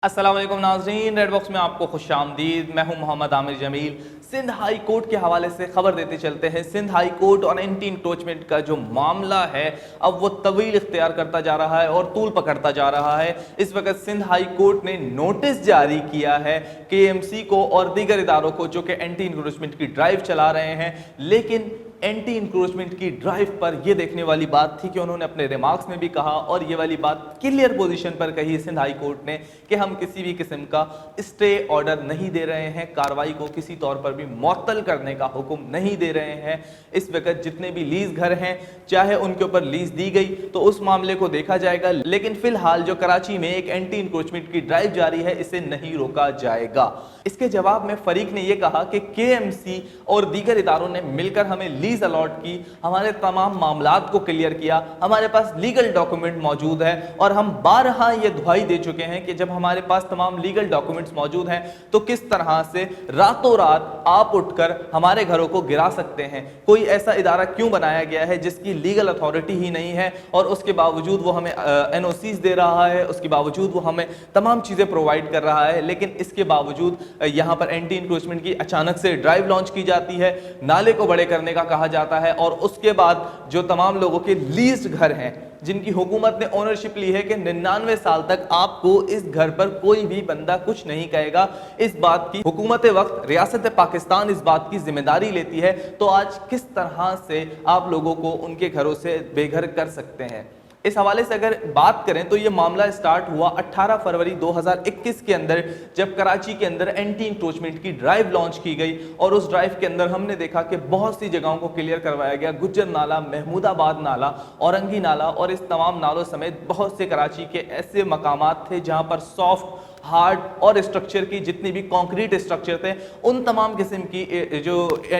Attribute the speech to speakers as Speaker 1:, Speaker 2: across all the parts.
Speaker 1: अस्सलाम वालेकुम नाज़रीन, रेड बॉक्स में आपको खुशामदीद। मैं हूं मोहम्मद आमिर जमील। सिंध हाई कोर्ट के हवाले से खबर देते चलते हैं। सिंध हाई कोर्ट और एंटी इंक्रोचमेंट का जो मामला है अब वो तवील इख्तियार करता जा रहा है और तूल पकड़ता जा रहा है। इस वक्त सिंध हाई कोर्ट ने नोटिस जारी किया है केएमसी को और दीगर इदारों को जो कि एंटी इंक्रोचमेंट की ड्राइव चला रहे हैं। लेकिन एंटी इंक्रोचमेंट की ड्राइव पर यह देखने वाली बात थी कि उन्होंने अपने रिमार्क्स में भी कहा और ये वाली बात क्लियर पोजीशन पर कही सिंध हाई कोर्ट ने कि हम किसी भी किस्म का स्टे ऑर्डर नहीं दे रहे हैं, कार्रवाई को किसी तौर पर भी मुअत्तल करने का हुक्म नहीं दे रहे हैं। इस वक्त जितने भी लीज घर हैं चाहे उनके ऊपर लीज दी गई तो उस मामले को देखा जाएगा, लेकिन फिलहाल जो कराची में एक एंटी इंक्रोचमेंट की ड्राइव जारी है इसे नहीं रोका जाएगा। इसके जवाब में फरीक ने यह कहा कि केएमसी और दीगर इदारों ने मिलकर हमें लीज अलॉट की, हमारे तमाम मामलात को क्लियर किया, हमारे पास लीगल डॉक्यूमेंट मौजूद है और हम बारहा ये दुहाई दे चुके हैं कि जब हमारे पास तमाम लीगल डॉक्यूमेंट्स मौजूद हैं तो किस तरह से रातों रात आप उठकर हमारे घरों को गिरा सकते हैं। कोई ऐसा इदारा क्यों बनाया गया है जिसकी लीगल अथॉरिटी ही नहीं है और उसके बावजूद वो हमें एनओसीज दे रहा है, उसके बावजूद वो हमें तमाम चीज़ें प्रोवाइड कर रहा है, लेकिन इसके बावजूद यहाँ पर एंटी इंक्रोचमेंट की अचानक से ड्राइव लॉन्च की जाती है, नाले को बड़े करने का कहा जाता है और उसके बाद जो तमाम लोगों के लीज्ड घर हैं जिनकी हुकूमत ने ओनरशिप ली है कि 99 साल तक आपको इस घर पर कोई भी बंदा कुछ नहीं कहेगा, इस बात की हुकूमत वक्त रियासत पाकिस्तान इस बात की जिम्मेदारी लेती है, तो आज किस तरह से आप लोगों को उनके घरों से बेघर कर सकते हैं। इस हवाले से अगर बात करें तो ये मामला स्टार्ट हुआ 18 फरवरी 2021 के अंदर जब कराची के अंदर एंटी इंक्रोचमेंट की ड्राइव लॉन्च की गई और उस ड्राइव के अंदर हमने देखा कि बहुत सी जगहों को क्लियर करवाया गया। गुज्जर नाला, महमूदाबाद नाला, औरंगी नाला और इस तमाम नालों समेत बहुत से कराची के ऐसे मकामात थे जहां पर सॉफ्ट, हार्ड और स्ट्रक्चर की जितनी भी कंक्रीट स्ट्रक्चर थे उन तमाम किस्म की जो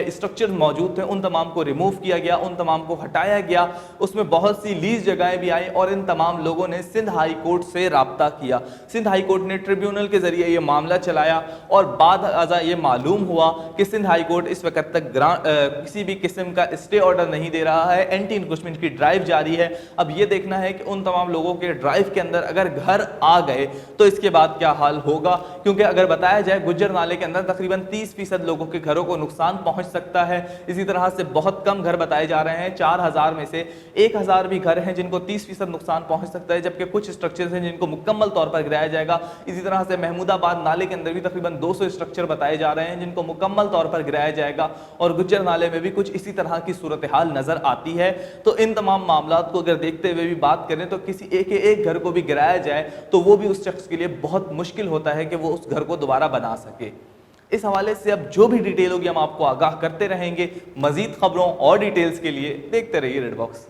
Speaker 1: स्ट्रक्चर मौजूद थे उन तमाम को रिमूव किया गया, उन तमाम को हटाया गया। उसमें बहुत सी लीज जगहें भी आई और इन तमाम लोगों ने सिंध हाई कोर्ट से राब्ता किया। सिंध हाई कोर्ट ने ट्रिब्यूनल के जरिए ये मामला चलाया और बाद अज़ा ये मालूम हुआ कि सिंध हाई कोर्ट इस वक्त तक किसी भी किस्म का स्टे ऑर्डर नहीं दे रहा है, एंटी इंक्रोचमेंट की ड्राइव जारी है। अब ये देखना है कि उन तमाम लोगों के ड्राइव के अंदर अगर घर आ गए तो इसके बाद क्या हाल होगा, क्योंकि अगर बताया जाए गुज्जर नाले के अंदर तकरीबन 30% लोगों के घरों को नुकसान पहुंच सकता है। इसी तरह से बहुत कम घर बताए जा रहे हैं, 4000 में से 1000 भी घर हैं जिनको 30% नुकसान पहुंच सकता है, जबकि कुछ स्ट्रक्चर्स हैं जिनको मुकम्मल तौर पर गिराया जाएगा। इसी तरह से महमूदाबाद नाले के अंदर भी तकरीबन 200 स्ट्रक्चर बताए जा रहे हैं जिनको मुकम्मल तौर पर गिराया जाएगा और गुज्जर नाले में भी कुछ इसी तरह की सूरत हाल नजर आती है। तो इन तमाम मामलात को अगर देखते हुए भी बात करें तो किसी एक घर को भी गिराया जाए तो वो भी उस शख्स के लिए बहुत मुश्किल होता है कि वो उस घर को दोबारा बना सके। इस हवाले से अब जो भी डिटेल होगी हम आपको आगाह करते रहेंगे। मजीद खबरों और डिटेल्स के लिए देखते रहिए रेड बॉक्स।